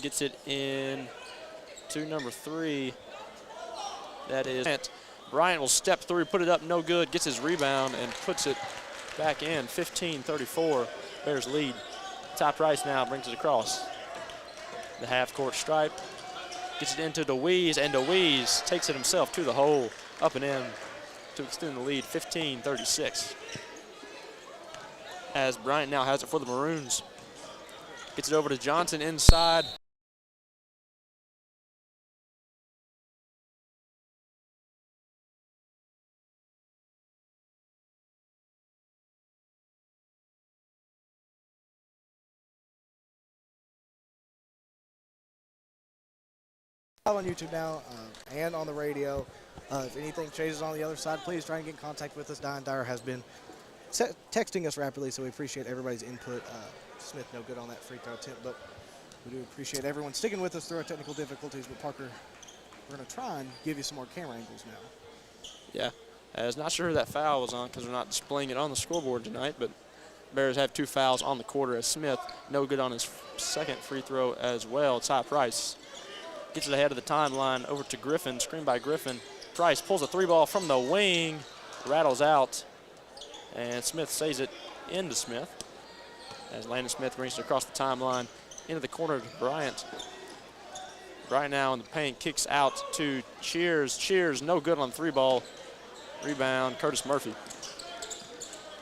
gets it in to number 3. That is Bryant will step through, put it up, no good, gets his rebound and puts it back in. 15-34, Bears lead. Ty Price now brings it across the half-court stripe. Gets it into DeWeese, and DeWeese takes it himself to the hole, up and in to extend the lead, 15-36. As Bryant now has it for the Maroons. Gets it over to Johnson inside. On YouTube now and on the radio. If anything changes on the other side, please try and get in contact with us. Diane Dyer has been texting us rapidly, so we appreciate everybody's input. Smith no good on that free throw attempt, but we do appreciate everyone sticking with us through our technical difficulties. But Parker, we're going to try and give you some more camera angles now. Yeah, I was not sure who that foul was on because we're not displaying it on the scoreboard tonight, but Bears have 2 fouls on the quarter as Smith no good on his second free throw as well. Ty Price gets it ahead of the timeline over to Griffin, screen by Griffin. Price pulls a 3-ball from the wing, rattles out, and Smith saves it into Smith. As Landon Smith brings it across the timeline into the corner to Bryant. Bryant now in the paint, kicks out to Cheers. Cheers no good on the 3-ball. Rebound, Curtis Murphy.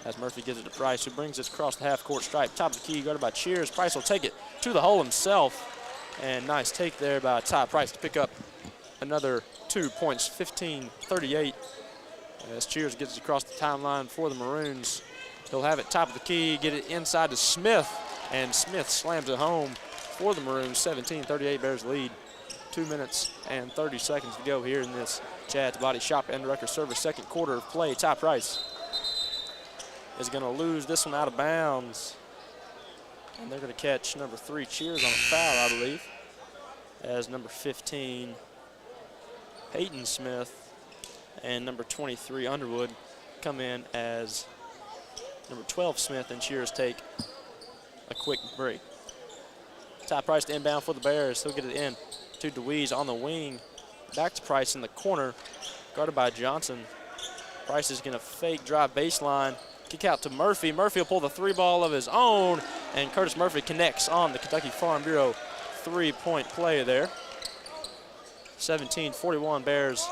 As Murphy gives it to Price, who brings it across the half-court stripe. Top of the key, guarded by Cheers. Price will take it to the hole himself. And nice take there by Ty Price to pick up another 2 points, 15-38. As Cheers gets it across the timeline for the Maroons. He'll have it top of the key, get it inside to Smith, and Smith slams it home for the Maroons. 17-38, Bears lead. 2 minutes and 30 seconds to go here in this Chad's Body Shop and Record Service second quarter of play. Ty Price is going to lose this one out of bounds. And they're going to catch number 3, Cheers, on a foul, I believe, as number 15, Peyton Smith, and number 23, Underwood, come in as number 12, Smith, and Cheers take a quick break. Ty Price to inbound for the Bears. He'll get it in to DeWeese on the wing. Back to Price in the corner, guarded by Johnson. Price is going to fake drive baseline. Kick out to Murphy. Murphy will pull the 3-ball of his own, and Curtis Murphy connects on the Kentucky Farm Bureau 3-point play there. 17-41, Bears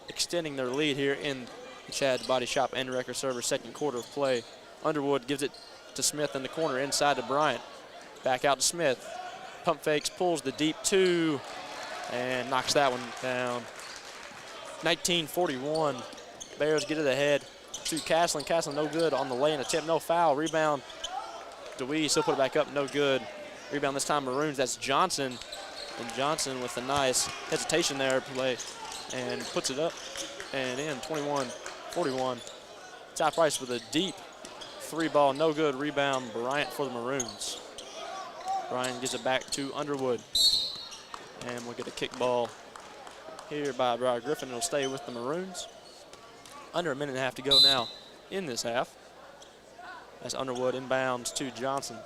extending their lead here in the Chad's Body Shop and Record Service second quarter of play. Underwood gives it to Smith in the corner, inside to Bryant. Back out to Smith. Pump fakes, pulls the deep 2, and knocks that one down. 19-41, Bears get it ahead to Castlin. Castlin no good on the lay-in attempt, no foul. Rebound, DeWeese, he'll put it back up, no good. Rebound this time Maroons, that's Johnson. And Johnson with a nice hesitation there play and puts it up and in. 21-41. Ty Price with a deep 3-ball, no good. Rebound, Bryant for the Maroons. Bryant gives it back to Underwood. And we'll get a kick ball here by Griffin. It'll stay with the Maroons. Under a minute and a half to go now in this half. As Underwood inbounds to Johnson.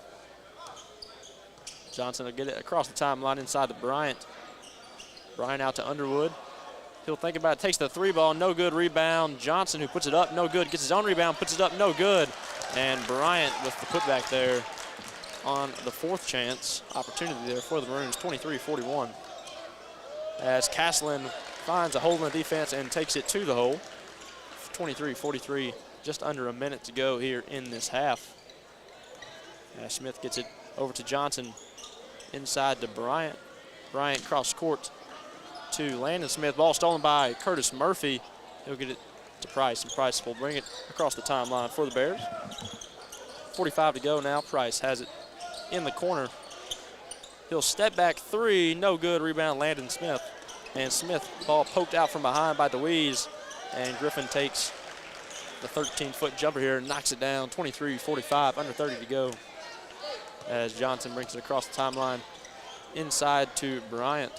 Johnson will get it across the timeline inside to Bryant. Bryant out to Underwood. He'll think about it, takes the 3-ball, no good. Rebound, Johnson, who puts it up, no good. Gets his own rebound, puts it up, no good. And Bryant with the putback there on the 4th chance opportunity there for the Maroons. 23-41. As Castlin finds a hole in the defense and takes it to the hole. 23-43, just under a minute to go here in this half. Smith gets it over to Johnson, inside to Bryant. Bryant cross court to Landon Smith. Ball stolen by Curtis Murphy. He'll get it to Price, and Price will bring it across the timeline for the Bears. 45 to go now. Price has it in the corner. He'll step back 3, no good. Rebound, Landon Smith. And Smith, ball poked out from behind by DeWeese. And Griffin takes the 13-foot jumper here and knocks it down. 23-45, under 30 to go. As Johnson brings it across the timeline inside to Bryant.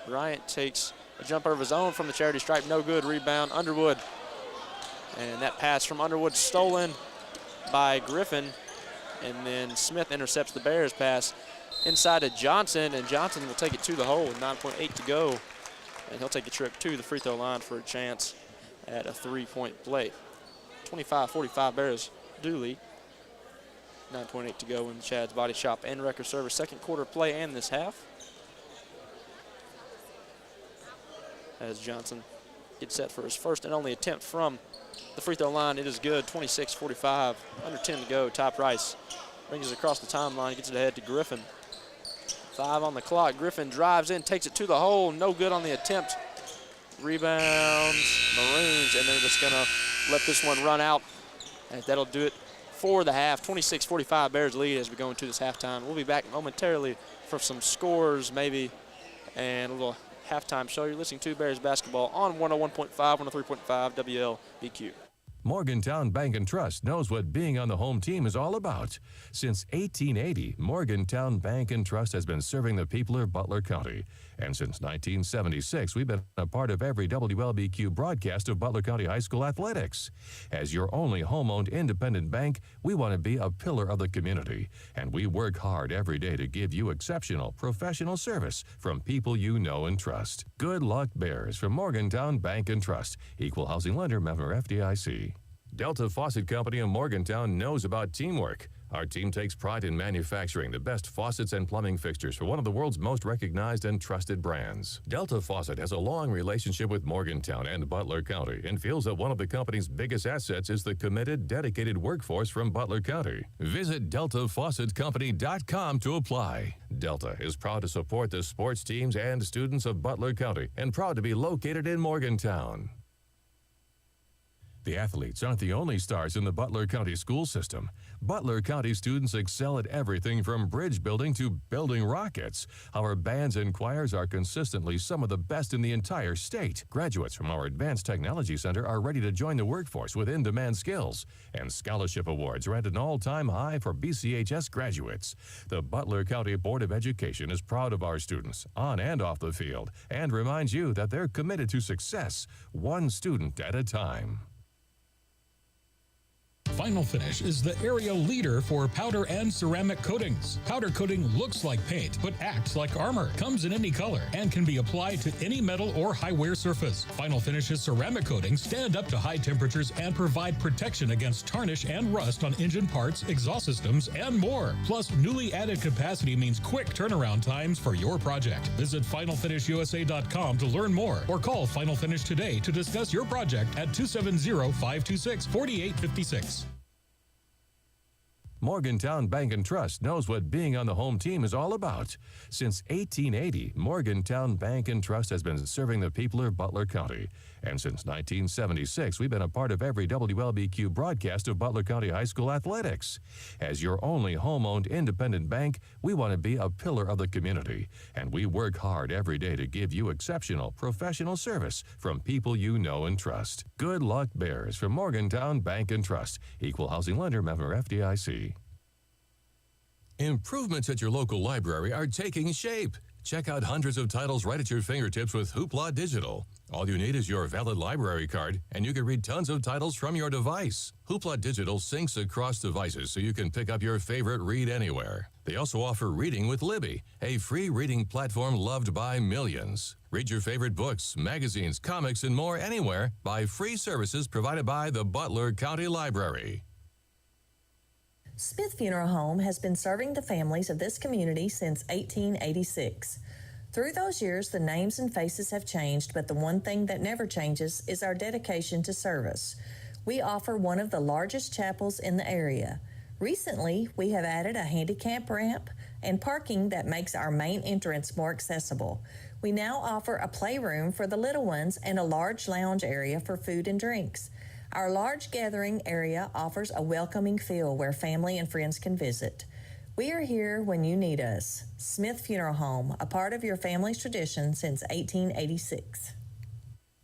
Bryant takes a jumper of his own from the charity stripe, no good. Rebound, Underwood. And that pass from Underwood stolen by Griffin. And then Smith intercepts the Bears pass. inside to Johnson, and Johnson will take it to the hole with 9.8 to go. And he'll take a trip to the free throw line for a chance at a three-point play. 25-45 Bears do lead. 9.8 to go in Chad's Body Shop and Record Service second quarter play and this half. As Johnson gets set for his first and only attempt from the free throw line. It is good, 26-45, under 10 to go. Ty Price brings it across the timeline, gets it ahead to Griffin. 5 on the clock. Griffin drives in, takes it to the hole. No good on the attempt. Rebounds, Maroons, and they're just going to let this one run out. And that'll do it for the half. 26-45 Bears lead as we go into this halftime. We'll be back momentarily for some scores maybe and a little halftime show. You're listening to Bears basketball on 101.5, 103.5 WLBQ. Morgantown Bank and Trust knows what being on the home team is all about. Since 1880, Morgantown Bank and Trust has been serving the people of Butler County. And since 1976, we've been a part of every WLBQ broadcast of Butler County High School athletics. As your only home-owned independent bank, we want to be a pillar of the community. And we work hard every day to give you exceptional professional service from people you know and trust. Good luck, Bears, from Morgantown Bank and Trust. Equal housing lender, member FDIC. Delta Faucet Company in Morgantown knows about teamwork. Our team takes pride in manufacturing the best faucets and plumbing fixtures for one of the world's most recognized and trusted brands. Delta Faucet has a long relationship with Morgantown and Butler County and feels that one of the company's biggest assets is the committed, dedicated workforce from Butler County. Visit DeltaFaucetCompany.com to apply. Delta is proud to support the sports teams and students of Butler County and proud to be located in Morgantown. The athletes aren't the only stars in the Butler County school system. Butler County students excel at everything from bridge building to building rockets. Our bands and choirs are consistently some of the best in the entire state. Graduates from our Advanced Technology Center are ready to join the workforce with in-demand skills. And scholarship awards are at an all-time high for BCHS graduates. The Butler County Board of Education is proud of our students, on and off the field, and reminds you that they're committed to success, one student at a time. Final Finish is the area leader for powder and ceramic coatings. Powder coating looks like paint, but acts like armor, comes in any color, and can be applied to any metal or high wear surface. Final Finish's ceramic coatings stand up to high temperatures and provide protection against tarnish and rust on engine parts, exhaust systems, and more. Plus, newly added capacity means quick turnaround times for your project. Visit FinalFinishUSA.com to learn more, or call Final Finish today to discuss your project at 270-526-4856. Morgantown Bank and Trust knows what being on the home team is all about. Since 1880, Morgantown Bank and Trust has been serving the people of Butler County. And since 1976, we've been a part of every WLBQ broadcast of Butler County High School athletics. As your only home-owned independent bank, we want to be a pillar of the community. And we work hard every day to give you exceptional professional service from people you know and trust. Good luck, Bears, from Morgantown Bank and Trust. Equal housing lender, member FDIC. Improvements at your local library are taking shape. Check out hundreds of titles right at your fingertips with Hoopla Digital. All you need is your valid library card, and you can read tons of titles from your device. Hoopla Digital syncs across devices so you can pick up your favorite read anywhere. They also offer Reading with Libby, a free reading platform loved by millions. Read your favorite books, magazines, comics, and more anywhere by free services provided by the Butler County Library. Smith Funeral Home has been serving the families of this community since 1886. Through those years, the names and faces have changed, but the one thing that never changes is our dedication to service. We offer one of the largest chapels in the area. Recently, we have added a handicap ramp and parking that makes our main entrance more accessible. We now offer a playroom for the little ones and a large lounge area for food and drinks. Our large gathering area offers a welcoming feel where family and friends can visit. We are here when you need us. Smith Funeral Home, a part of your family's tradition since 1886.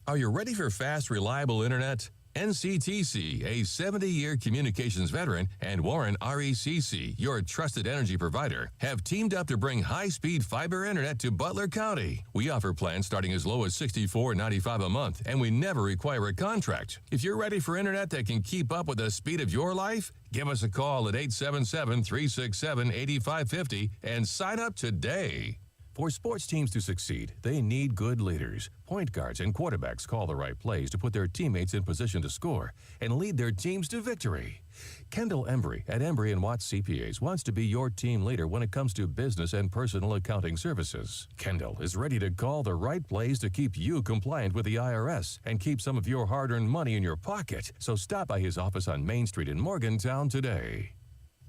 Are you ready for fast, reliable internet? NCTC, a 70-year communications veteran, and Warren RECC, your trusted energy provider, have teamed up to bring high-speed fiber internet to Butler County. We offer plans starting as low as $64.95 a month, and we never require a contract. If you're ready for internet that can keep up with the speed of your life, give us a call at 877-367-8550 and sign up today. For sports teams to succeed, they need good leaders. Point guards and quarterbacks call the right plays to put their teammates in position to score and lead their teams to victory. Kendall Embry at Embry & Watts CPAs wants to be your team leader when it comes to business and personal accounting services. Kendall is ready to call the right plays to keep you compliant with the IRS and keep some of your hard-earned money in your pocket. So stop by his office on Main Street in Morgantown today.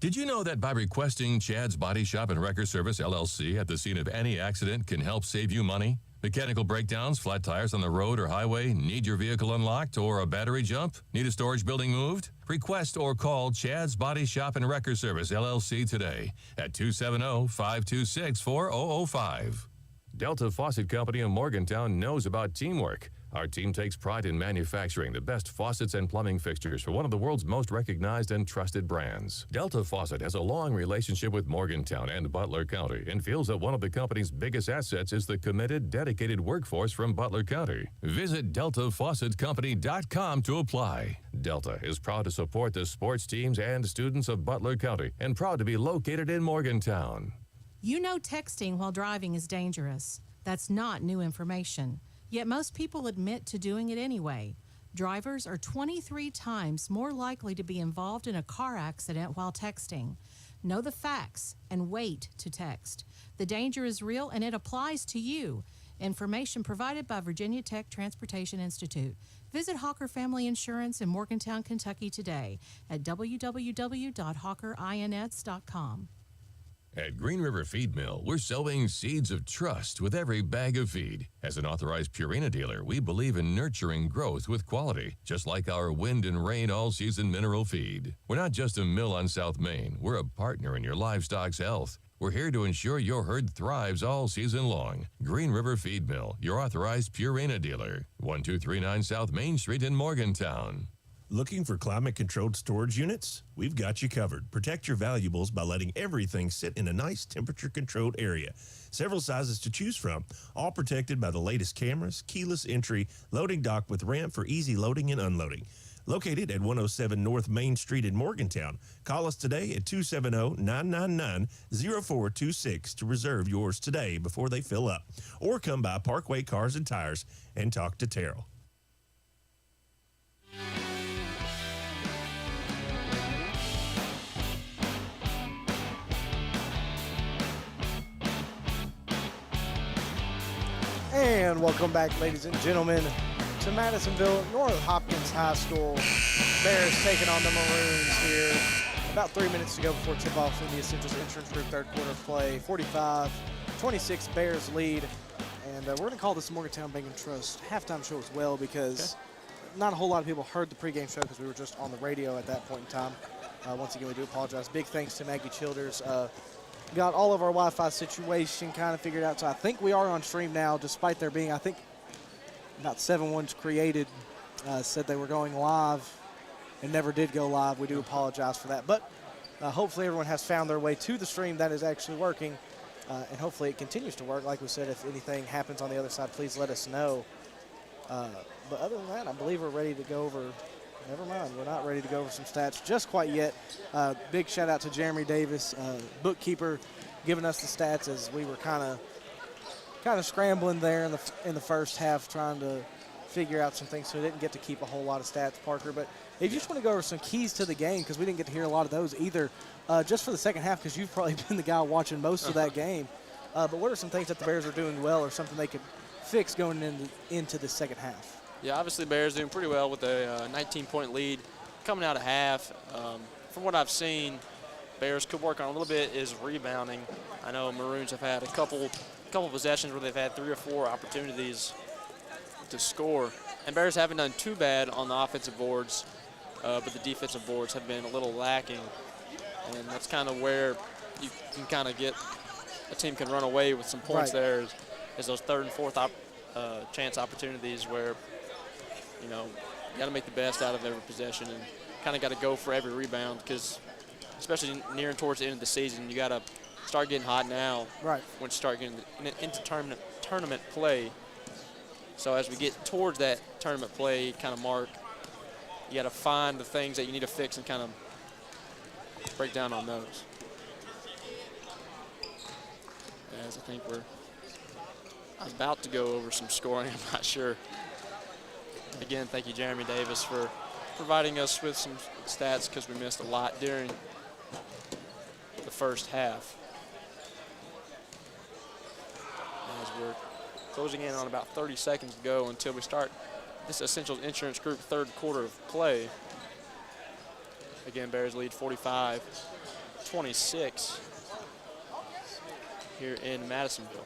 Did you know that by requesting Chad's Body Shop and Wrecker Service, LLC, at the scene of any accident can help save you money? Mechanical breakdowns, flat tires on the road or highway, need your vehicle unlocked or a battery jump? Need a storage building moved? Request or call Chad's Body Shop and Wrecker Service, LLC today at 270-526-4005. Delta Faucet Company in Morgantown knows about teamwork. Our team takes pride in manufacturing the best faucets and plumbing fixtures for one of the world's most recognized and trusted brands. Delta Faucet has a long relationship with Morgantown and Butler County and feels that one of the company's biggest assets is the committed, dedicated workforce from Butler County. Visit DeltaFaucetCompany.com to apply. Delta is proud to support the sports teams and students of Butler County and proud to be located in Morgantown. You know texting while driving is dangerous. That's not new information. Yet most people admit to doing it anyway. Drivers are 23 times more likely to be involved in a car accident while texting. Know the facts and wait to text. The danger is real and it applies to you. Information provided by Virginia Tech Transportation Institute. Visit Hawker Family Insurance in Morgantown, Kentucky today at www.hawkerins.com. At Green River Feed Mill, we're sowing seeds of trust with every bag of feed. As an authorized Purina dealer, we believe in nurturing growth with quality, just like our wind and rain all-season mineral feed. We're not just a mill on South Main. We're a partner in your livestock's health. We're here to ensure your herd thrives all season long. Green River Feed Mill, your authorized Purina dealer. 1239 South Main Street in Morgantown. Looking for climate-controlled storage units? We've got you covered. Protect your valuables by letting everything sit in a nice temperature-controlled area. Several sizes to choose from, all protected by the latest cameras, keyless entry, loading dock with ramp for easy loading and unloading. Located at 107 North Main Street in Morgantown. Call us today at 270-999-0426 to reserve yours today before they fill up. Or come by Parkway Cars and Tires and talk to Terrell. And welcome back, ladies and gentlemen, to Madisonville, North Hopkins High School. Bears taking on the Maroons here. About 3 minutes to go before tip-off in the Essentials Insurance Group third quarter play. 45-26 Bears lead. And we're going to call this Morgantown Bank & Trust halftime show as well because not a whole lot of people heard the pregame show because we were just on the radio at that point in time. Once again, we do apologize. Big thanks to Maggie Childers. Got all of our Wi-Fi situation kind of figured out. So I think we are on stream now, despite there being, I think, about 7 ones created said they were going live and never did go live. We do apologize for that. But hopefully everyone has found their way to the stream that is actually working. And hopefully it continues to work. Like we said, if anything happens on the other side, please let us know. But other than that, I believe we're ready to go over. Never mind, we're not ready to go over some stats just quite yet. Big shout out to Jeremy Davis, bookkeeper, giving us the stats as we were kind of scrambling there in the first half, trying to figure out some things. So we didn't get to keep a whole lot of stats, Parker. But if you just want to go over some keys to the game, because we didn't get to hear a lot of those either, just for the second half, because you've probably been the guy watching most of that game. But what are some things that the Bears are doing well, or something they could fix going into the second half? Yeah, obviously the Bears doing pretty well with a 19-point lead coming out of half. From what I've seen, Bears could work on a little bit is rebounding. I know Maroons have had a couple possessions where they've had 3 or 4 opportunities to score. And Bears haven't done too bad on the offensive boards, but the defensive boards have been a little lacking. And that's kind of where you can kind of get a team can run away with some points there is those third and fourth chance opportunities where, you know, You got to make the best out of every possession and kind of got to go for every rebound because, especially nearing towards the end of the season, you got to start getting hot now. Right. Once you start getting into tournament play. So as we get towards that tournament play kind of mark, you got to find the things that you need to fix and kind of break down on those. As I think I was about to go over some scoring, I'm not sure. Again, thank you, Jeremy Davis, for providing us with some stats because we missed a lot during the first half. As we're closing in on about 30 seconds to go until we start this Essentials Insurance Group third quarter of play. Again, Bears lead 45-26 here in Madisonville.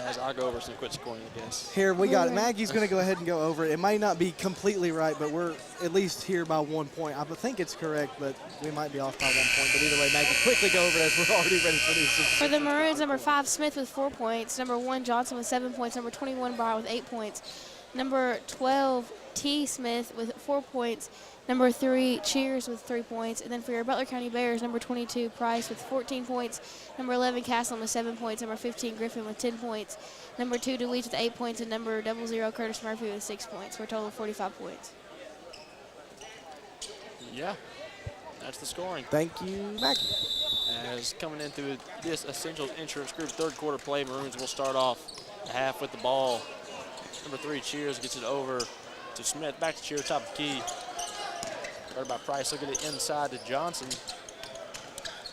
As I'll go over some quick scoring, I guess. Here we got it. Maggie's going to go ahead and go over it. It might not be completely right, but we're at least here by 1 point. I think it's correct, but we might be off by 1 point. But either way, Maggie, quickly go over it as we're already ready for these. For the Maroons, number 5, Smith with 4 points. Number 1, Johnson with 7 points. Number 21, Bryant with 8 points. Number 12, T. Smith with 4 points. Number 3, Cheers with 3 points. And then for your Butler County Bears, number 22, Price with 14 points. Number 11, Castle with 7 points. Number 15, Griffin with 10 points. Number 2, DeWeese with 8 points. And number 00, Curtis Murphy with 6 points for a total of 45 points. Yeah, that's the scoring. Thank you, Maggie. As coming into this Essentials Insurance Group third quarter play, Maroons will start off the half with the ball. Number 3, Cheers, gets it over to Smith. Back to Cheers, top of the key. Guarded by Price, look at it inside to Johnson.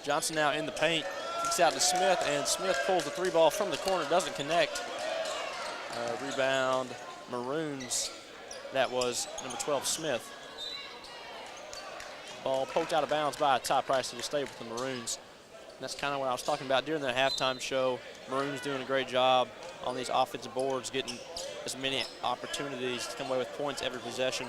Johnson now in the paint, kicks out to Smith, and Smith pulls the 3 ball from the corner, doesn't connect. Rebound, Maroons. That was number 12, Smith. Ball poked out of bounds by Ty Price to stay with the Maroons. And that's kind of what I was talking about during the halftime show. Maroons doing a great job on these offensive boards, getting as many opportunities to come away with points every possession.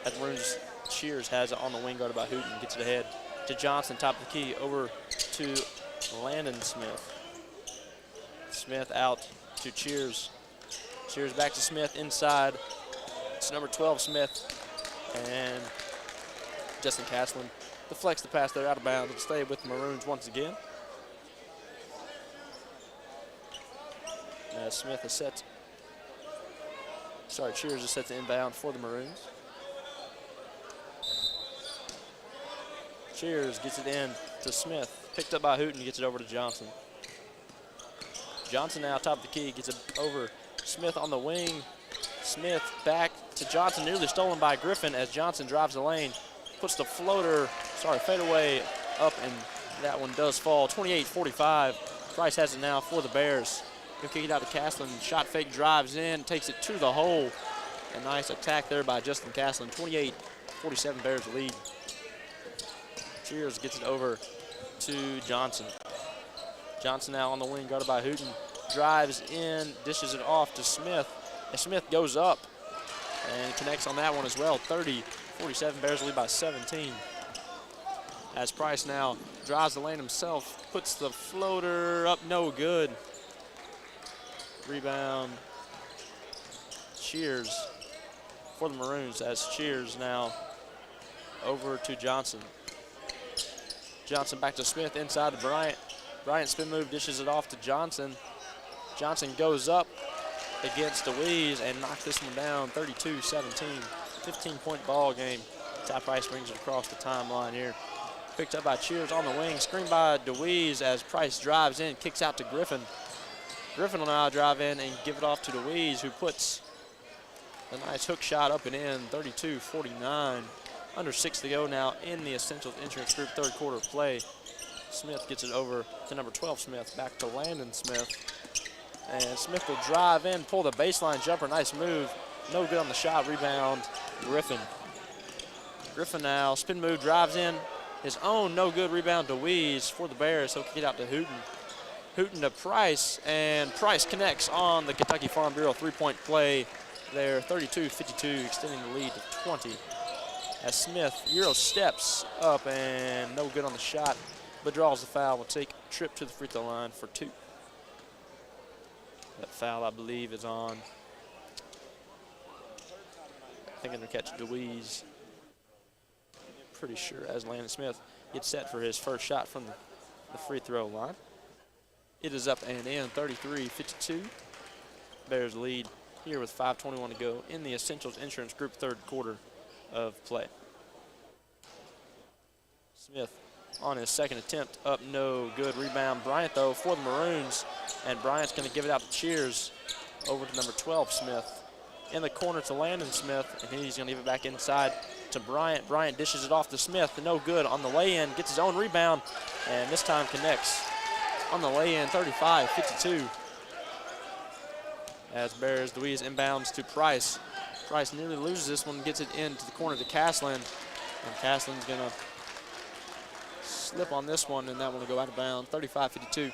As Maroons, Cheers has it on the wing, guarded by Hooten, gets it ahead to Johnson, top of the key, over to Landon Smith. Smith out to Cheers. Cheers back to Smith inside. It's number 12, Smith, and Justin Caslin deflects the pass there out of bounds and stay with the Maroons once again. As Smith is set, Cheers is set to inbound for the Maroons. Cheers gets it in to Smith, picked up by Hooten, gets it over to Johnson. Johnson now top of the key, gets it over Smith on the wing. Smith back to Johnson, nearly stolen by Griffin as Johnson drives the lane, puts the fadeaway up, and that one does fall. 28-45. Price has it now for the Bears. He'll kick it out to Caslin. Shot fake, drives in, takes it to the hole. A nice attack there by Justin Caslin. 28-47 Bears lead. Cheers gets it over to Johnson. Johnson now on the wing, guarded by Hooten. Drives in, dishes it off to Smith. And Smith goes up and connects on that one as well. 30-47 Bears lead by 17. As Price now drives the lane himself, puts the floater up, no good. Rebound, Cheers for the Maroons, as Cheers now over to Johnson. Johnson back to Smith, inside to Bryant. Bryant spin move, dishes it off to Johnson. Johnson goes up against DeWeese and knocks this one down, 32-17. 15-point ball game. Ty Price brings it across the timeline here. Picked up by Cheers on the wing, screened by DeWeese as Price drives in, kicks out to Griffin. Griffin will now drive in and give it off to DeWeese, who puts a nice hook shot up and in, 32-49. Under 6 to go now in the Essentials Insurance Group third quarter of play. Smith gets it over to number 12, Smith, back to Landon Smith. And Smith will drive in, pull the baseline jumper, nice move. No good on the shot, rebound, Griffin. Griffin now, spin move, drives in. His own no good rebound, DeWeese for the Bears. He'll kick it out to Hooten. Hooten to Price, and Price connects on the Kentucky Farm Bureau three-point play there, 32-52, extending the lead to 20. As Smith Euro steps up and no good on the shot. but draws the foul. Will take a trip to the free throw line for 2. That foul, I believe, is on, I think, under catch Deweese. Pretty sure, as Landon Smith gets set for his first shot from the free throw line. It is up and in, 33-52. Bears lead here with 5:21 to go in the Essentials Insurance Group third quarter of play. Smith on his second attempt, up no good. Rebound Bryant, though, for the Maroons, and Bryant's going to give it out to Cheers over to number 12, Smith. In the corner to Landon Smith, and he's going to give it back inside to Bryant. Bryant dishes it off to Smith, no good on the lay-in, gets his own rebound, and this time connects on the lay-in, 35-52. As Bears Deweese inbounds to Price. Price nearly loses this one, gets it into the corner to Caslin, and Caslin's going to slip on this one, and that one will go out of bounds, 35-52.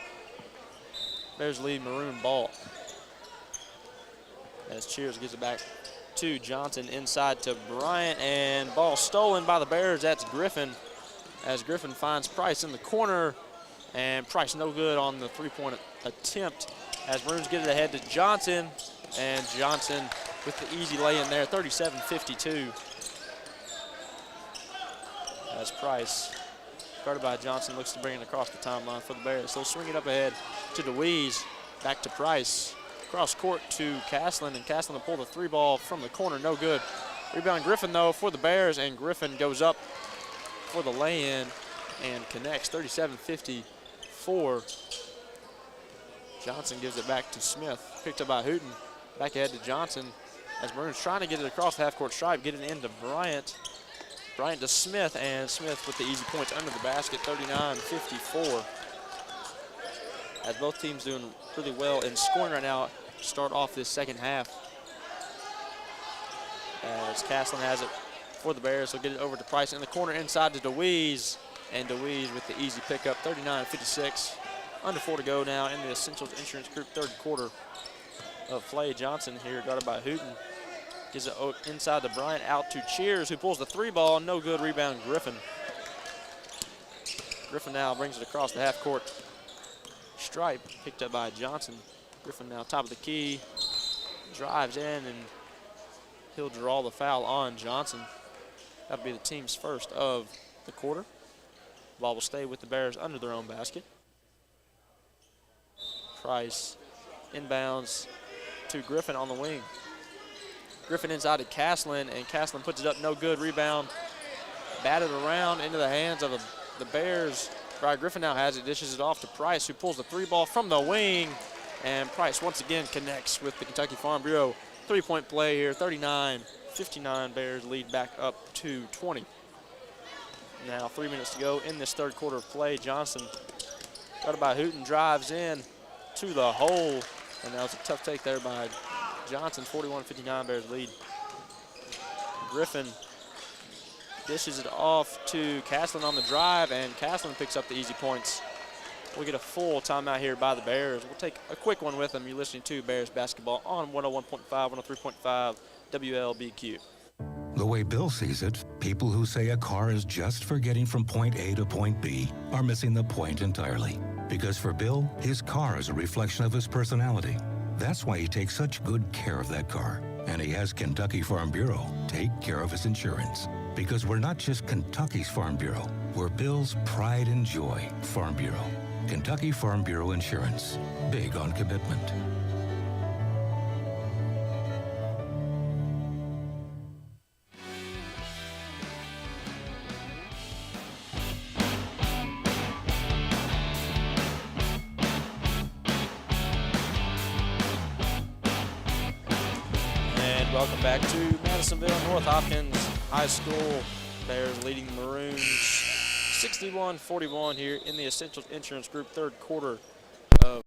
Bears lead Maroon ball. As Cheers gives it back to Johnson, inside to Bryant, and ball stolen by the Bears. That's Griffin, as Griffin finds Price in the corner, and Price no good on the three-point attempt, as Maroons get it ahead to Johnson, and Johnson with the easy lay-in there, 37-52. As Price, guarded by Johnson, looks to bring it across the timeline for the Bears. So swing it up ahead to Deweese, back to Price. Cross court to Caslin, and Caslin will pull the three ball from the corner, no good. Rebound Griffin, though, for the Bears, and Griffin goes up for the lay-in and connects, 37-54. Johnson gives it back to Smith, picked up by Hooten. Back ahead to Johnson, as Maroons trying to get it across the half-court stripe, get it into Bryant. Bryant to Smith, and Smith with the easy points under the basket, 39-54. As both teams doing really well in scoring right now, start off this second half. As Caslin has it for the Bears, he'll get it over to Price in the corner, inside to Deweese, and Deweese with the easy pickup, 39-56. Under 4 to go now in the Essentials Insurance Group third quarter of play. Johnson here, guarded by Hooten. Gives it inside to Bryant, out to Cheers, who pulls the three ball, no good. Rebound Griffin. Griffin now brings it across the half court stripe, picked up by Johnson. Griffin now top of the key, drives in, and he'll draw the foul on Johnson. That'll be the team's first of the quarter. Ball will stay with the Bears under their own basket. Price inbounds to Griffin on the wing. Griffin inside to Caslin, and Caslin puts it up, no good. Rebound batted around into the hands of the Bears. Brian Griffin now has it, dishes it off to Price, who pulls the three ball from the wing, and Price once again connects with the Kentucky Farm Bureau. Three-point play here, 39-59. Bears lead back up to 20. Now 3 minutes to go in this third quarter of play. Johnson, guarded by Hooten, drives in to the hole, and that was a tough take there by Johnson. 41-59, Bears lead. Griffin dishes it off to Caslin on the drive, and Caslin picks up the easy points. We'll get a full timeout here by the Bears. We'll take a quick one with them. You're listening to Bears basketball on 101.5, 103.5 WLBQ. The way Bill sees it, people who say a car is just for getting from point A to point B are missing the point entirely. Because for Bill, his car is a reflection of his personality. That's why he takes such good care of that car. And he has Kentucky Farm Bureau take care of his insurance. Because we're not just Kentucky's Farm Bureau, we're Bill's pride and joy Farm Bureau. Kentucky Farm Bureau Insurance, big on commitment. Welcome back to Madisonville, North Hopkins High School. Bears leading the Maroons 61-41 here in the Essentials Insurance Group third quarter of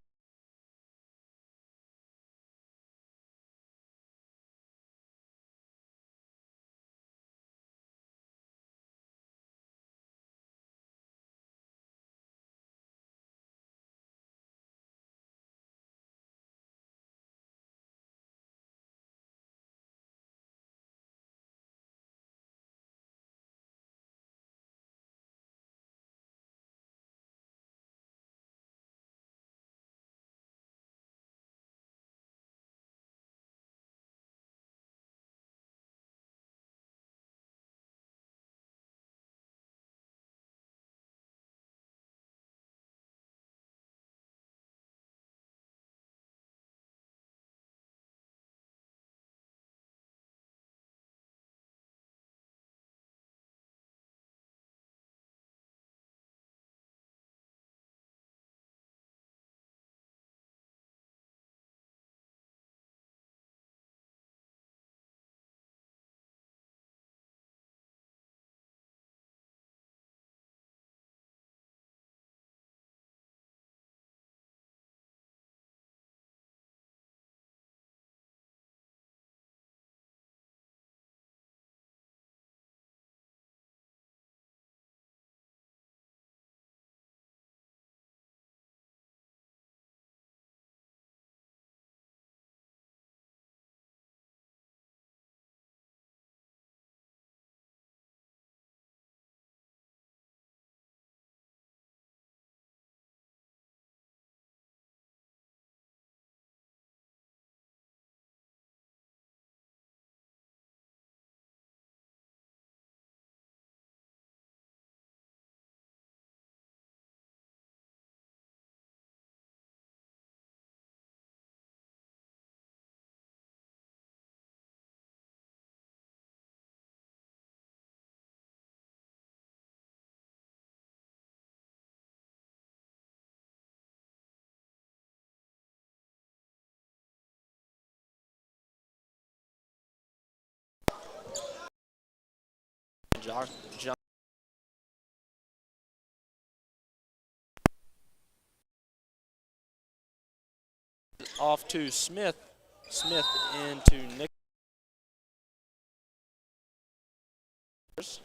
John off to Smith. Smith into Nicholas.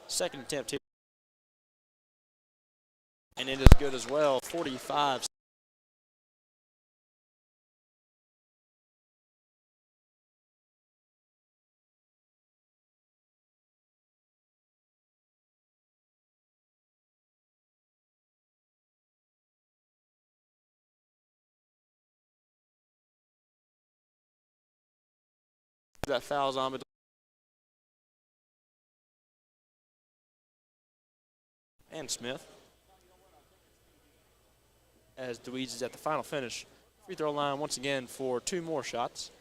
Second attempt here. And it is good as well, 45. That foul's on, but and Smith. As Deweese is at the final finish. Free throw line once again for 2 more shots.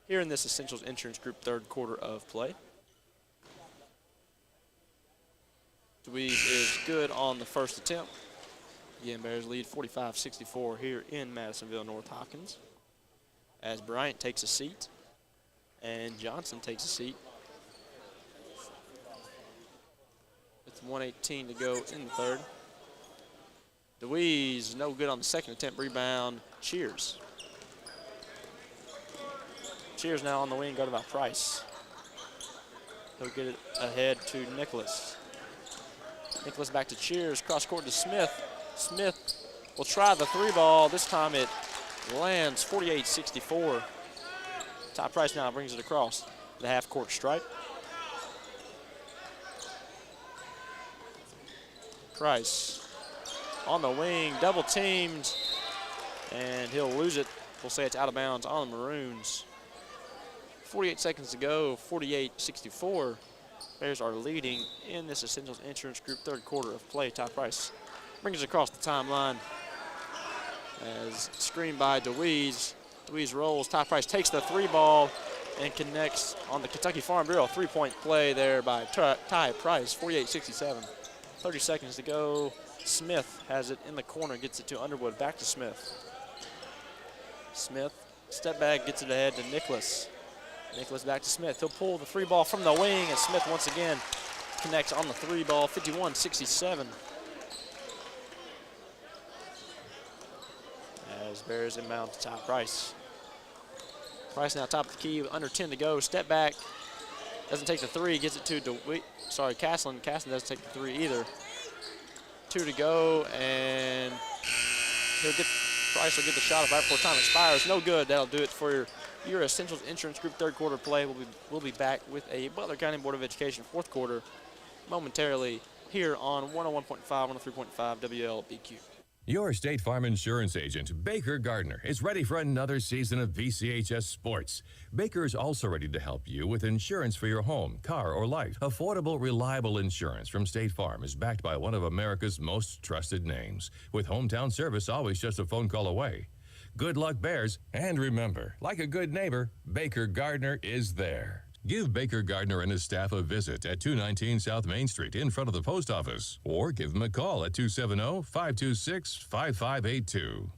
Here in this Essentials Insurance Group third quarter of play. Deweese is good on the first attempt. Again, Bears lead 45-64 here in Madisonville, North Hopkins. As Bryant takes a seat and Johnson takes a seat. With 1:18 to go in the third. Deweese, no good on the second attempt. Rebound, Cheers. Cheers now on the wing, guarded by Price. He'll get it ahead to Nicholas. Nicholas back to Cheers, cross court to Smith. Smith will try the 3-ball. This time it lands, 48-64. Ty Price now brings it across the half-court stripe. Price on the wing, double teamed, and he'll lose it. We'll say it's out of bounds on the Maroons. 48 seconds to go, 48-64. Bears are leading in this Essentials Insurance Group third quarter of play. Ty Price brings it across the timeline as screened by Deweese. Deweese rolls, Ty Price takes the 3-ball and connects on the Kentucky Farm Bureau. 3-point play there by Ty Price, 48-67. 30 seconds to go. Smith has it in the corner, gets it to Underwood, back to Smith. Smith, step back, gets it ahead to Nicholas. Nicholas back to Smith. He'll pull the 3-ball from the wing, and Smith once again connects on the 3-ball, 51-67. As Bears inbound to Ty Price. Price now top of the key with under 10 to go. Step back, doesn't take the 3, gets it to Castlin. Castlin doesn't take the 3 either. 2 to go, and Price will get the shot right before time expires. No good. That'll do it for your Essentials Insurance Group third quarter play. We'll be back with a Butler County Board of Education fourth quarter momentarily here on 101.5, 103.5 WLBQ. Your State Farm Insurance agent, Baker Gardner, is ready for another season of VCHS sports. Baker is also ready to help you with insurance for your home, car, or life. Affordable, reliable insurance from State Farm is backed by one of America's most trusted names, with hometown service always just a phone call away. Good luck, Bears, and remember, like a good neighbor, Baker Gardner is there. Give Baker Gardner and his staff a visit at 219 South Main Street in front of the post office, or give them a call at 270-526-5582.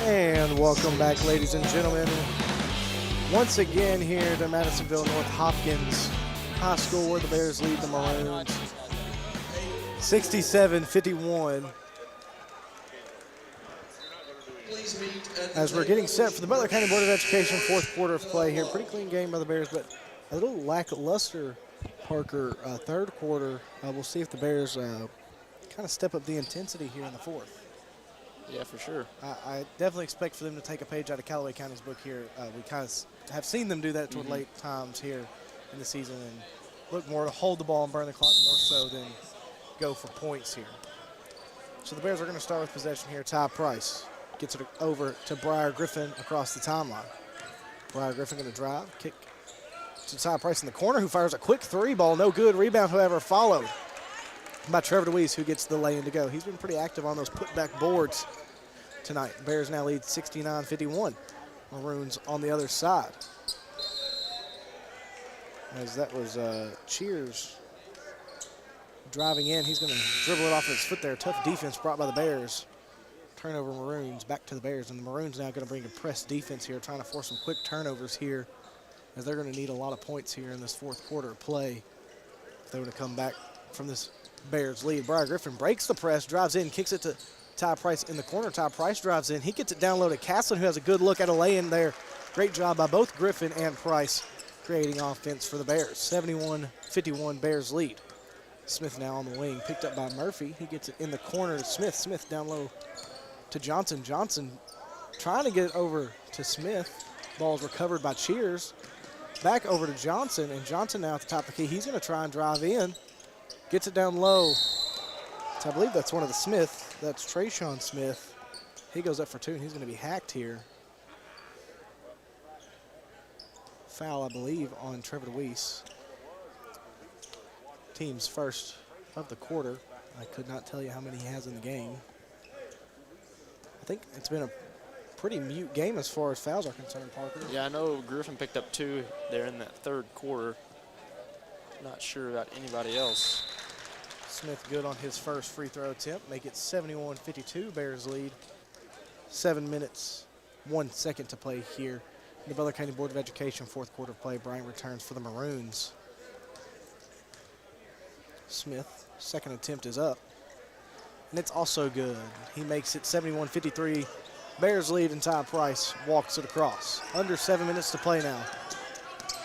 And welcome back, ladies and gentlemen. Once again here to Madisonville North Hopkins High School, where the Bears lead the Maroons 67-51. As we're getting set for the Butler County Board of Education fourth quarter of play here. Pretty clean game by the Bears, but a little lackluster, Parker, third quarter. We'll see if the Bears kind of step up the intensity here in the fourth. Yeah, for sure. I definitely expect for them to take a page out of Callaway County's book here. We kind of have seen them do that toward late times here in the season, and look more to hold the ball and burn the clock more so than go for points here. So the Bears are going to start with possession here. Ty Price gets it over to Briar Griffin across the timeline. Briar Griffin going to drive, kick to Ty Price in the corner, who fires a quick three ball. No good. Rebound, however, followed by Trevor DeWeese, who gets the lay-in to go. He's been pretty active on those putback boards tonight. Bears now lead 69-51. Maroons on the other side. As that was Cheers driving in. He's going to dribble it off his foot there. Tough defense brought by the Bears. Turnover Maroons back to the Bears. And the Maroons now going to bring a press defense here, trying to force some quick turnovers here, as they're going to need a lot of points here in this fourth quarter of play if they want to come back from this Bears lead. Briar Griffin breaks the press, drives in, kicks it to Ty Price in the corner. Ty Price drives in. He gets it down low to Castlin, who has a good look at a lay-in there. Great job by both Griffin and Price creating offense for the Bears. 71-51 Bears lead. Smith now on the wing, picked up by Murphy. He gets it in the corner to Smith. Smith down low to Johnson. Johnson trying to get it over to Smith. Ball's recovered by Cheers. Back over to Johnson, and Johnson now at the top of the key. He's going to try and drive in. Gets it down low. So I believe that's one of the Smith. That's Trayshawn Smith. He goes up for two, and he's going to be hacked here. Foul, I believe, on Trevor DeWeese. Team's first of the quarter. I could not tell you how many he has in the game. I think it's been a pretty mute game as far as fouls are concerned, Parker. Yeah, I know Griffin picked up 2 there in that third quarter. Not sure about anybody else. Smith good on his first free throw attempt. Make it 71-52, Bears lead. 7 minutes, 1 second to play here. The Butler County Board of Education fourth quarter play. Bryant returns for the Maroons. Smith, second attempt is up. And it's also good. He makes it 71-53. Bears lead, and Ty Price walks it across. Under 7 minutes to play now.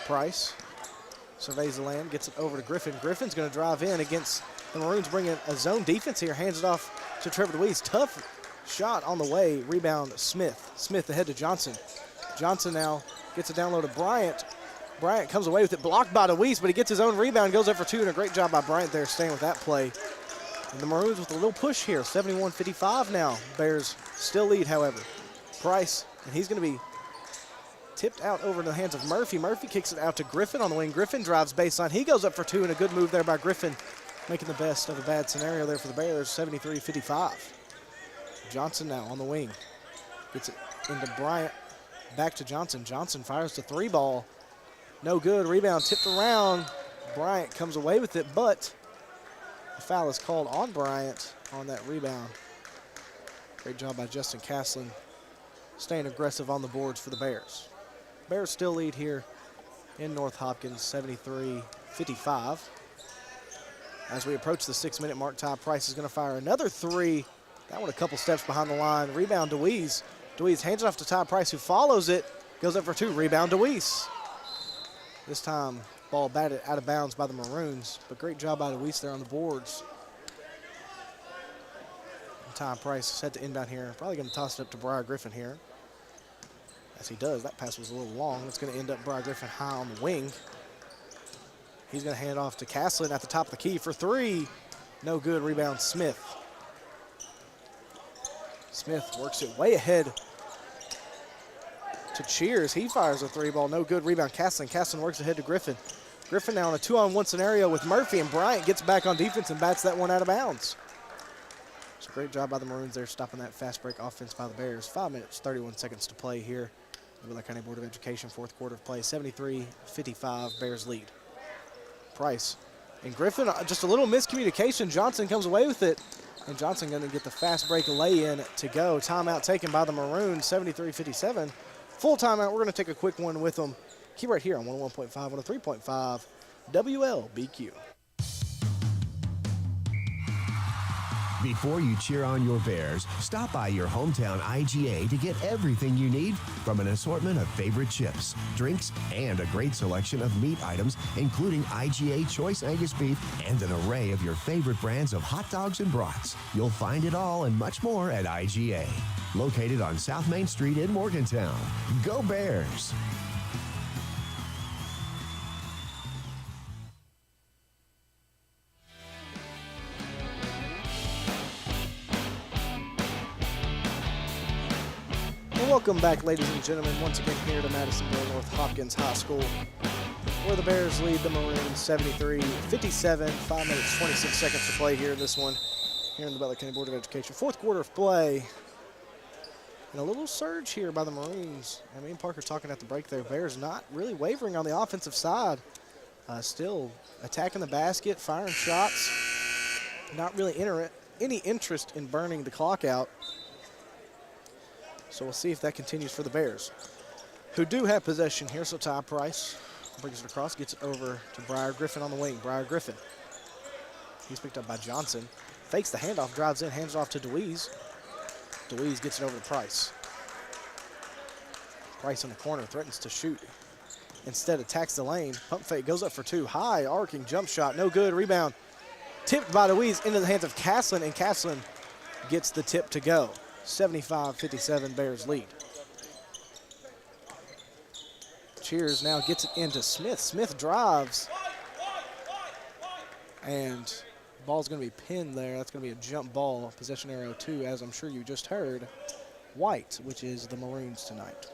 Price surveys the land, gets it over to Griffin. Griffin's going to drive in against the Maroons, bringing a zone defense here. Hands it off to Trevor DeWeese. Tough shot on the way. Rebound Smith. Smith ahead to Johnson. Johnson now gets it down low to Bryant. Bryant comes away with it, blocked by DeWeese, but he gets his own rebound, goes up for 2, and a great job by Bryant there staying with that play. And the Maroons with a little push here, 71-55 now. Bears still lead, however. Price, and he's going to be tipped out over in the hands of Murphy. Murphy kicks it out to Griffin on the wing. Griffin drives baseline. He goes up for 2, and a good move there by Griffin, making the best of a bad scenario there for the Bears, 73-55. Johnson now on the wing. Gets it into Bryant. Back to Johnson. Johnson fires the 3 ball. No good. Rebound tipped around. Bryant comes away with it, but a foul is called on Bryant on that rebound. Great job by Justin Castlin, staying aggressive on the boards for the Bears. Bears still lead here in North Hopkins, 73-55. As we approach the 6-minute mark, Ty Price is going to fire another 3. That one a couple steps behind the line. Rebound DeWeese. DeWeese hands it off to Ty Price, who follows it. Goes up for 2. Rebound DeWeese. This time, ball batted out of bounds by the Maroons, but great job by DeWeese there on the boards. And Ty Price set to inbound here. Probably going to toss it up to Briar Griffin here. As he does, that pass was a little long. It's going to end up Briar Griffin high on the wing. He's going to hand it off to Castlin at the top of the key for 3. No good. Rebound Smith. Smith works it way ahead to Cheers. He fires a 3 ball. No good. Rebound Castlin. Castlin works ahead to Griffin. Griffin now in a 2-on-1 scenario with Murphy, and Bryant gets back on defense and bats that one out of bounds. It's a great job by the Maroons there, stopping that fast break offense by the Bears. 5 minutes, 31 seconds to play here. The Butler County Board of Education fourth quarter of play. 73-55, Bears lead. Price and Griffin, just a little miscommunication. Johnson comes away with it, and Johnson going to get the fast break lay-in to go. Timeout taken by the Maroons, 73-57. Full timeout. We're going to take a quick one with them. Keep right here on 101.5, 103.5, WLBQ. Before you cheer on your Bears, stop by your hometown IGA to get everything you need from an assortment of favorite chips, drinks, and a great selection of meat items, including IGA Choice Angus Beef and an array of your favorite brands of hot dogs and brats. You'll find it all and much more at IGA. Located on South Main Street in Morgantown. Go Bears! Welcome back, ladies and gentlemen, once again here to Madisonville North Hopkins High School, where the Bears lead the Maroons 73-57, 5 minutes, 26 seconds to play here in this one, here in the Butler County Board of Education. Fourth quarter of play, and a little surge here by the Maroons. I mean, Parker's talking at the break there. Bears not really wavering on the offensive side, still attacking the basket, firing shots, not really any interest in burning the clock out. So we'll see if that continues for the Bears, who do have possession here. So Ty Price brings it across, gets it over to Briar Griffin on the wing. Briar Griffin, he's picked up by Johnson. Fakes the handoff, drives in, hands it off to DeWeese. DeWeese gets it over to Price. Price in the corner, threatens to shoot. Instead attacks the lane. Pump fake, goes up for two. High arcing jump shot, no good. Rebound tipped by DeWeese into the hands of Caslin, and Caslin gets the tip to go. 75-57 Bears lead. Cheers now gets it into Smith. Smith drives, and ball's going to be pinned there. That's going to be a jump ball, possession arrow to, as I'm sure you just heard, White, which is the Maroons tonight.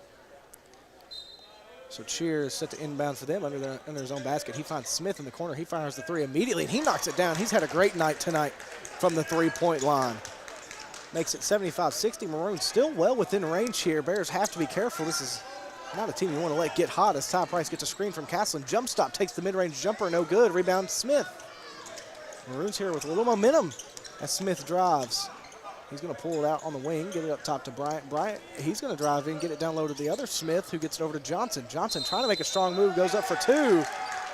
So Cheers set to inbound for them under his own basket. He finds Smith in the corner. He fires the three immediately, and he knocks it down. He's had a great night tonight from the three-point line. Makes it 75-60. Maroons still well within range here. Bears have to be careful. This is not a team you want to let get hot, as Ty Price gets a screen from Caslin. Jump stop, takes the mid-range jumper, no good. Rebound Smith. Maroons here with a little momentum as Smith drives. He's going to pull it out on the wing, get it up top to Bryant. Bryant, he's going to drive in, get it down low to the other Smith, who gets it over to Johnson. Johnson trying to make a strong move, goes up for two.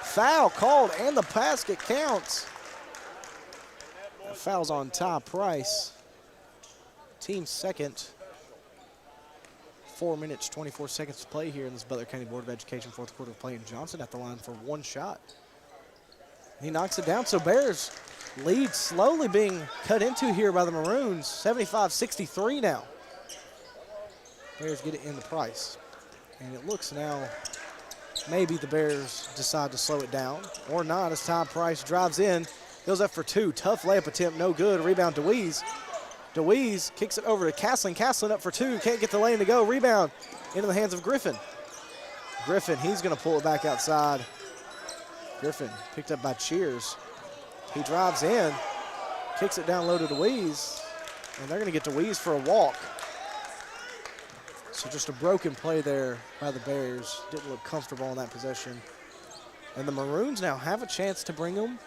Foul called, and the basket counts. Foul's on Ty Price. Team second. 4 minutes, 24 seconds to play here in this Butler County Board of Education fourth quarter of play. And Johnson at the line for one shot. He knocks it down, so Bears lead slowly being cut into here by the Maroons. 75-63 now. Bears get it in the Price. And it looks now maybe the Bears decide to slow it down or not, as Ty Price drives in, goes up for two. Tough layup attempt, no good. Rebound DeWeese. DeWeese kicks it over to Caslin. Caslin up for two, can't get the lane to go. Rebound into the hands of Griffin. Griffin, he's going to pull it back outside. Griffin picked up by Cheers. He drives in, kicks it down low to DeWeese, and they're going to get DeWeese for a walk. So just a broken play there by the Bears. Didn't look comfortable in that possession. And the Maroons now have a chance to bring them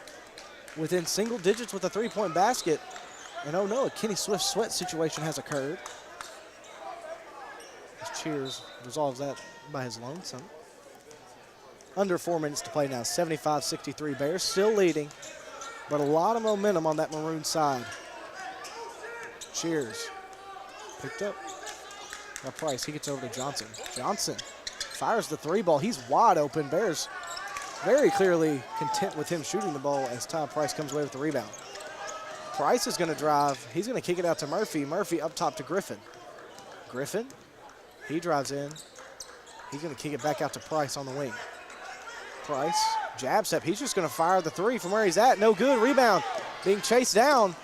within single digits with a three-point basket. And oh no, a Kenny Swift sweat situation has occurred. Cheers resolves that by his lonesome. Under 4 minutes to play now, 75-63. Bears still leading, but a lot of momentum on that Maroon side. Cheers picked up by Price. He gets over to Johnson. Johnson fires the three ball. He's wide open. Bears very clearly content with him shooting the ball as Ty Price comes away with the rebound. Price is going to drive. He's going to kick it out to Murphy. Murphy up top to Griffin. Griffin, he drives in. He's going to kick it back out to Price on the wing. Price, jab step. He's just going to fire the three from where he's at. No good. Rebound being chased down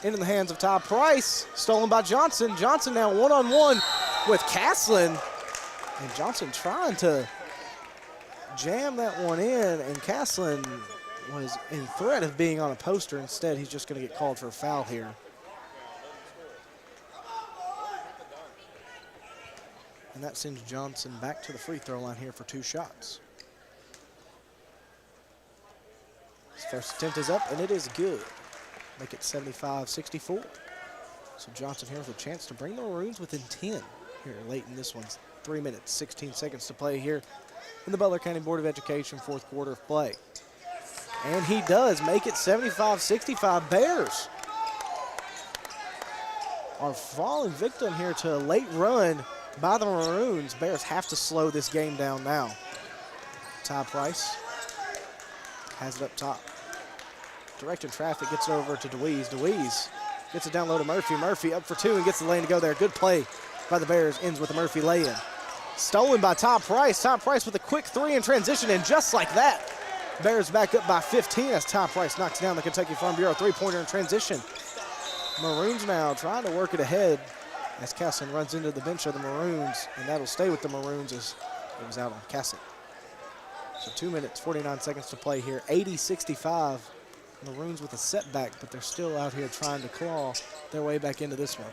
into the hands of Ty Price. Stolen by Johnson. Johnson now one-on-one with Caslin. And Johnson trying to jam that one in, and Caslin was in threat of being on a poster. Instead, he's just going to get called for a foul here. And that sends Johnson back to the free throw line here for two shots. His first attempt is up, and it is good. Make it 75-64. So Johnson here with a chance to bring the Maroons within 10 here late in this one. 3 minutes, 16 seconds to play here in the Butler County Board of Education fourth quarter of play. And he does make it 75-65. Bears are falling victim here to a late run by the Maroons. Bears have to slow this game down now. Ty Price has it up top. Directing traffic, gets it over to DeWeese. DeWeese gets it down low to Murphy. Murphy up for two and gets the lane to go there. Good play by the Bears, ends with a Murphy lay-in. Stolen by Ty Price. Ty Price with a quick three in transition, and just like that, Bears back up by 15 as Ty Price knocks down the Kentucky Farm Bureau three-pointer in transition. Maroons now trying to work it ahead as Casson runs into the bench of the Maroons, and that'll stay with the Maroons as it was out on Casson. So 2 minutes, 49 seconds to play here. 80-65. Maroons with a setback, but they're still out here trying to claw their way back into this one.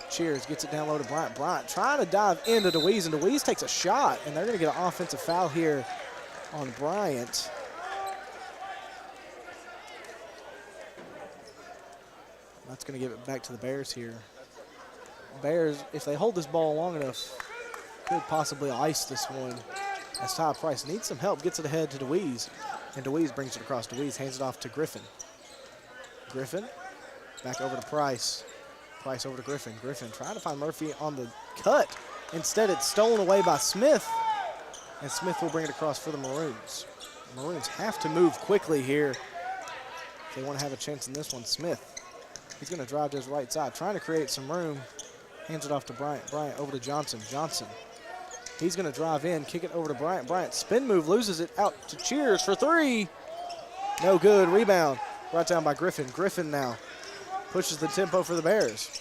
Cheers gets it down low to Bryant. Bryant trying to dive into DeWeese, and DeWeese takes a shot, and they're going to get an offensive foul here on Bryant. That's going to give it back to the Bears here. Bears, if they hold this ball long enough, could possibly ice this one. As Ty Price needs some help, gets it ahead to DeWeese, and DeWeese brings it across. DeWeese hands it off to Griffin. Griffin back over to Price. Price over to Griffin. Griffin trying to find Murphy on the cut. Instead, it's stolen away by Smith, and Smith will bring it across for the Maroons. The Maroons have to move quickly here if they want to have a chance in this one. Smith, he's going to drive to his right side, trying to create some room. Hands it off to Bryant. Bryant over to Johnson. Johnson, he's going to drive in, kick it over to Bryant. Bryant, spin move, loses it out to Cheers for three. No good. Rebound brought down by Griffin. Griffin now pushes the tempo for the Bears.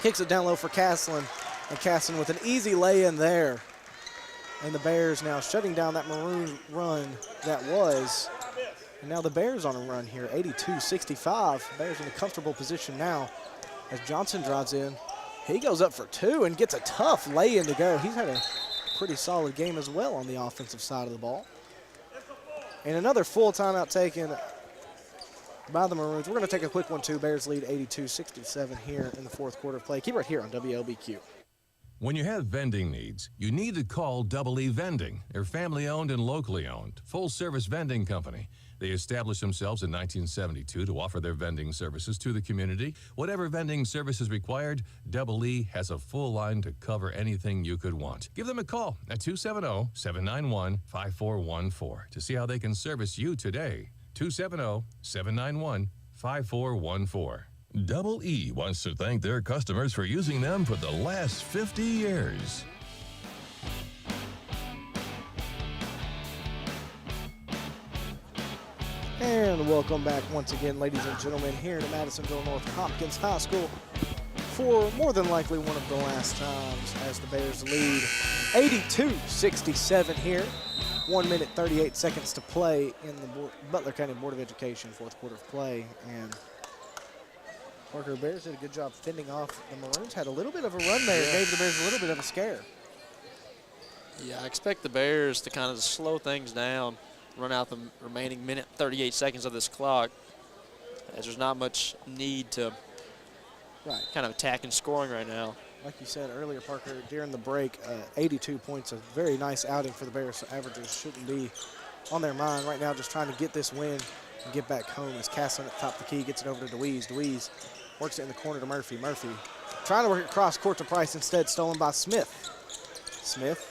Kicks it down low for Castlin, and Castlin with an easy lay-in there. And the Bears now shutting down that Maroon run that was. And now the Bears on a run here, 82-65. Bears in a comfortable position now as Johnson drives in. He goes up for two and gets a tough lay-in to go. He's had a pretty solid game as well on the offensive side of the ball. And another full timeout taken by the Maroons. We're going to take a quick one, too. Bears lead 82-67 here in the fourth quarter of play. Keep right here on WLBQ. When you have vending needs, you need to call Double E Vending. They're family-owned and locally owned, full-service vending company. They established themselves in 1972 to offer their vending services to the community. Whatever vending service is required, Double E has a full line to cover anything you could want. Give them a call at 270-791-5414 to see how they can service you today. 270-791-5414. Double E wants to thank their customers for using them for the last 50 years. And welcome back once again, ladies and gentlemen, here at Madisonville North Hopkins High School for more than likely one of the last times as the Bears lead 82-67 here. 1 minute, 38 seconds to play in the Butler County Board of Education fourth quarter of play. And Parker, Bears did a good job fending off the Maroons. Had a little bit of a run there, gave the Bears a little bit of a scare. Yeah, I expect the Bears to kind of slow things down, run out the remaining minute, 38 seconds of this clock, as there's not much need to kind of attack and scoring right now. Like you said earlier, Parker, during the break, 82 points, a very nice outing for the Bears, so averages shouldn't be on their mind right now, just trying to get this win and get back home as Casson at the top of the key gets it over to DeWeese. DeWeese works it in the corner to Murphy. Murphy trying to work it across court to Price, instead stolen by Smith. Smith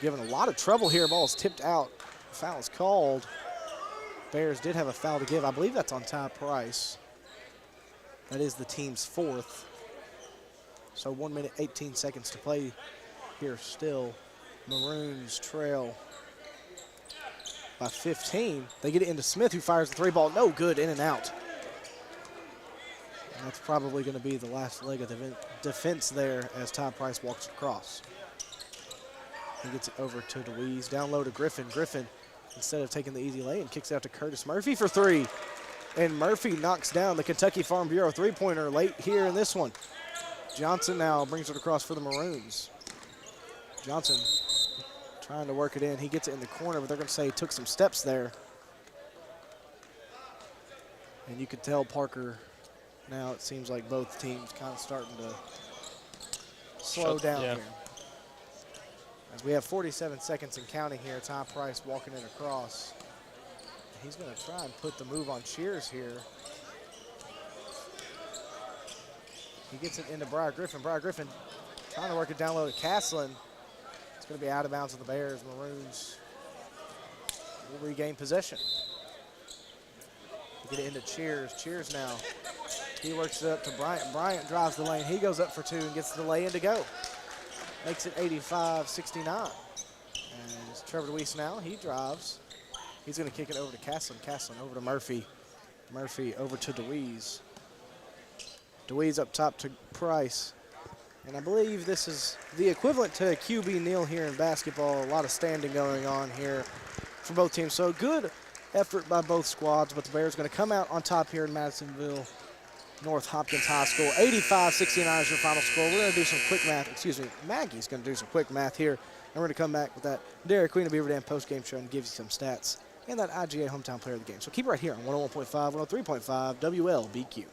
giving a lot of trouble here. Ball is tipped out. Foul is called. Bears did have a foul to give. I believe that's on Ty Price. That is the team's fourth. So 1 minute, 18 seconds to play here still. Maroons trail by 15. They get it into Smith, who fires the three ball. No good, in and out. And that's probably going to be the last leg of the defense there as Ty Price walks across. He gets it over to DeWeese. Down low to Griffin. Griffin, instead of taking the easy lay, and kicks out to Curtis Murphy for three. And Murphy knocks down the Kentucky Farm Bureau three-pointer late here in this one. Johnson now brings it across for the Maroons. Johnson trying to work it in. He gets it in the corner, but they're going to say he took some steps there. And you could tell Parker now it seems like both teams kind of starting to slow down here. As we have 47 seconds and counting here, Ty Price walking it across. He's going to try and put the move on Cheers here. He gets it into Briar Griffin. Briar Griffin trying to work it down low to Castlin. It's going to be out of bounds of the Bears. Maroons will regain possession. Get it into Cheers. Cheers now. He works it up to Bryant. Bryant drives the lane. He goes up for two and gets the lay in to go. Makes it 85-69. And it's Trevor DeWeese now. He drives. He's going to kick it over to Castlin. Castlin over to Murphy. Murphy over to DeWeese. DeWeese up top to Price. And I believe this is the equivalent to a QB kneel here in basketball. A lot of standing going on here for both teams. So good effort by both squads, but the Bears going to come out on top here in Madisonville North Hopkins High School. 85-69 is your final score. We're going to do some quick math. Excuse me, Maggie's going to do some quick math here. And we're going to come back with that Dairy Queen of Beaver Dam post-game show and give you some stats and that IGA hometown player of the game. So keep it right here on 101.5, 103.5 WLBQ.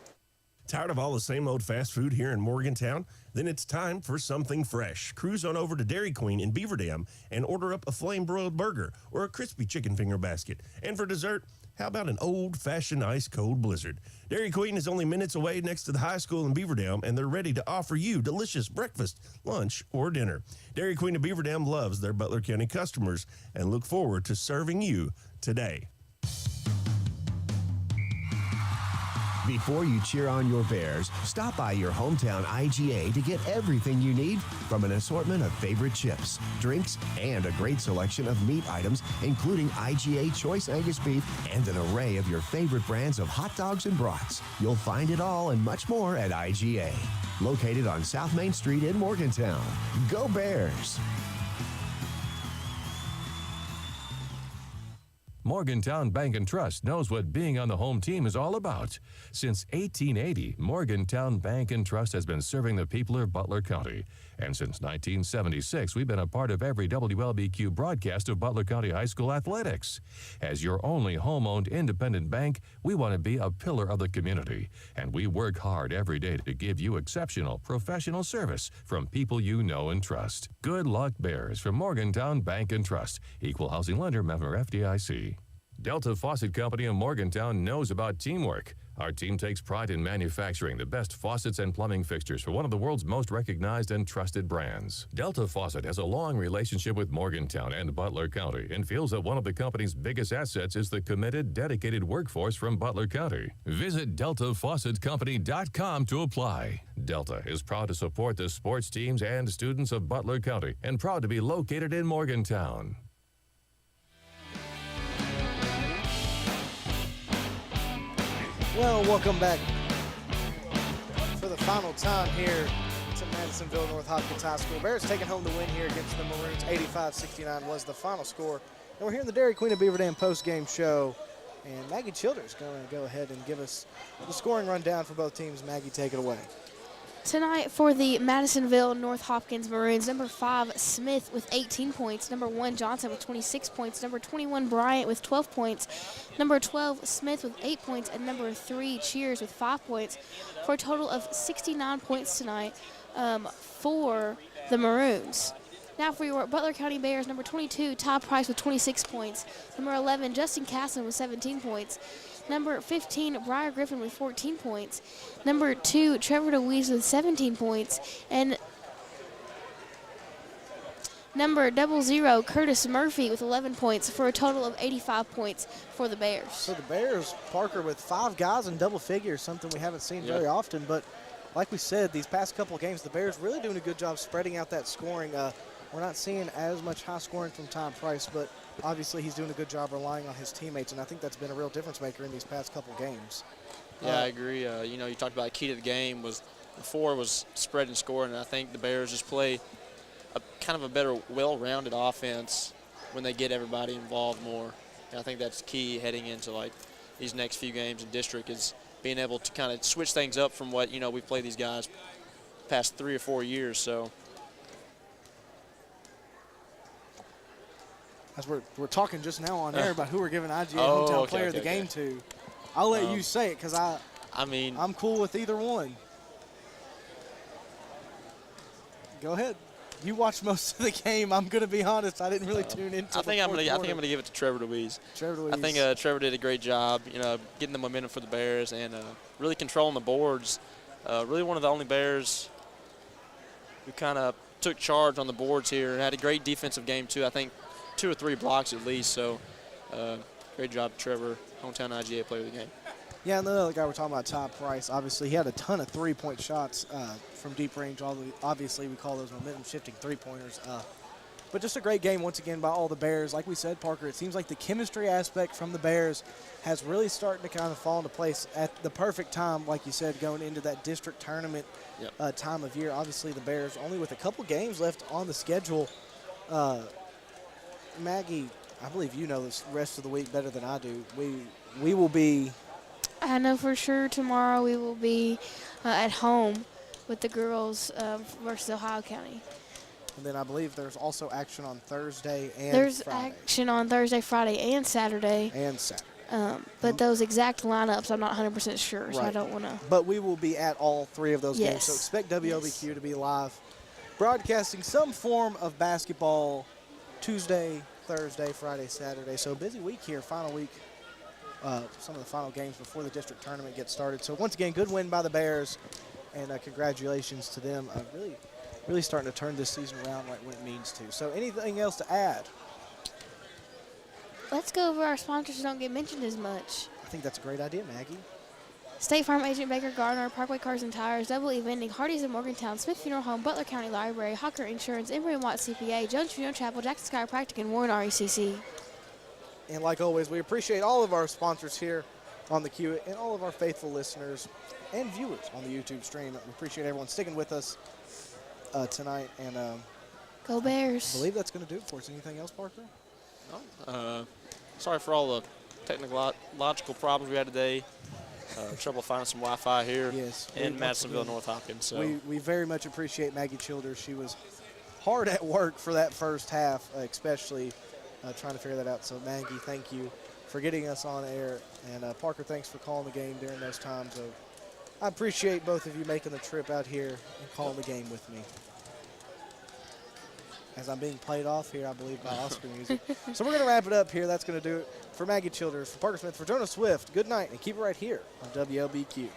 Tired of all the same old fast food here in Morgantown? Then it's time for something fresh. Cruise on over to Dairy Queen in Beaver Dam and order up a flame-broiled burger or a crispy chicken finger basket. And for dessert, how about an old-fashioned ice-cold blizzard? Dairy Queen is only minutes away next to the high school in Beaver Dam, and they're ready to offer you delicious breakfast, lunch, or dinner. Dairy Queen of Beaver Dam loves their Butler County customers and look forward to serving you today. Before you cheer on your Bears, stop by your hometown IGA to get everything you need from an assortment of favorite chips, drinks, and a great selection of meat items, including IGA Choice Angus Beef and an array of your favorite brands of hot dogs and brats. You'll find it all and much more at IGA. Located on South Main Street in Morgantown. Go Bears! Morgantown Bank and Trust knows what being on the home team is all about. Since 1880, Morgantown Bank and Trust has been serving the people of Butler County. And since 1976, we've been a part of every WLBQ broadcast of Butler County High School athletics. As your only home-owned independent bank, we want to be a pillar of the community. And we work hard every day to give you exceptional professional service from people you know and trust. Good luck, Bears, from Morgantown Bank and Trust. Equal housing lender, member FDIC. Delta Faucet Company of Morgantown knows about teamwork. Our team takes pride in manufacturing the best faucets and plumbing fixtures for one of the world's most recognized and trusted brands. Delta Faucet has a long relationship with Morgantown and Butler County and feels that one of the company's biggest assets is the committed, dedicated workforce from Butler County. Visit DeltaFaucetCompany.com to apply. Delta is proud to support the sports teams and students of Butler County and proud to be located in Morgantown. Well, welcome back for the final time here to Madisonville North Hopkins High School. Bears taking home the win here against the Maroons. 85-69 was the final score. And we're here in the Dairy Queen of Beaver Dam post-game show. And Maggie Childers going to go ahead and give us the scoring rundown for both teams. Maggie, take it away. Tonight for the Madisonville North Hopkins Maroons, number 5, Smith with 18 points, number 1, Johnson with 26 points, number 21, Bryant with 12 points, number 12, Smith with 8 points, and number 3, Cheers with 5 points, for a total of 69 points tonight for the Maroons. Now for your Butler County Bears, number 22, Ty Price with 26 points, number 11, Justin Casson with 17 points, number 15, Briar Griffin with 14 points. Number 2, Trevor DeWeese with 17 points. And number 00, Curtis Murphy with 11 points for a total of 85 points for the Bears. So the Bears, Parker, with 5 guys in double figures, something we haven't seen very often. But like we said, these past couple of games, the Bears really doing a good job spreading out that scoring. We're not seeing as much high scoring from Ty Price, but obviously he's doing a good job relying on his teammates, and I think that's been a real difference maker in these past couple games. Yeah, I agree. You know, you talked about the key to the game was before was spread and scoring, and I think the Bears just play a kind of a better, well-rounded offense when they get everybody involved more. And I think that's key heading into like these next few games in district is being able to kind of switch things up from what, you know, we've played these guys past 3 or 4 years. So. As we're talking just now on air about who we're giving IGA hometown player of the game to. I'll let you say it because I'm cool with either one. Go ahead. You watched most of the game. I'm going to be honest. I didn't really tune into I think I'm going to give it to Trevor DeWeese. Trevor DeWeese. I think Trevor did a great job, you know, getting the momentum for the Bears and really controlling the boards. Really one of the only Bears who kind of took charge on the boards here and had a great defensive game too. I think 2 or 3 blocks at least. So great job, Trevor, hometown IGA player of the game. Yeah, and the other guy we're talking about, Ty Price, obviously he had a ton of three-point shots from deep range. Obviously, we call those momentum-shifting three-pointers. But just a great game once again by all the Bears. Like we said, Parker, it seems like the chemistry aspect from the Bears has really started to kind of fall into place at the perfect time, like you said, going into that district tournament time of year. Obviously, the Bears only with a couple games left on the schedule. Maggie, I believe you know the rest of the week better than I do. We will be. I know for sure tomorrow we will be at home with the girls versus Ohio County. And then I believe there's also action on Thursday and There's Friday. action on Thursday, Friday, and Saturday. But those exact lineups, I'm not 100% sure, so I don't want to. But we will be at all three of those games, Yes. so expect WLBQ to be live, broadcasting some form of basketball Tuesday, Thursday, Friday, Saturday. So busy week here, final week, some of the final games before the district tournament gets started. So once again, good win by the Bears, and congratulations to them. Really starting to turn this season around like what it means to. So anything else to add? Let's go over our sponsors who don't get mentioned as much. I think that's a great idea, Maggie. State Farm Agent Baker Gardner, Parkway Cars and Tires, Double E Vending, Hardee's of Morgantown, Smith Funeral Home, Butler County Library, Hawker Insurance, Embry & Watt CPA, Jones Funeral Chapel, Jackson Chiropractic, and Warren RECC. And like always, we appreciate all of our sponsors here on the Q and all of our faithful listeners and viewers on the YouTube stream. We appreciate everyone sticking with us tonight. And Go Bears. I believe that's going to do it for us. Anything else, Parker? No. Sorry for all the technological problems we had today. Trouble finding some Wi-Fi here in Madisonville, North Hopkins. So we very much appreciate Maggie Childers. She was hard at work for that first half, especially trying to figure that out. So Maggie, thank you for getting us on air. And Parker, thanks for calling the game during those times. I appreciate both of you making the trip out here and calling the game with me. As I'm being played off here, I believe, by Oscar music. So we're going to wrap it up here. That's going to do it for Maggie Childers, for Parker Smith, for Jonah Swift. Good night, and keep it right here on WLBQ.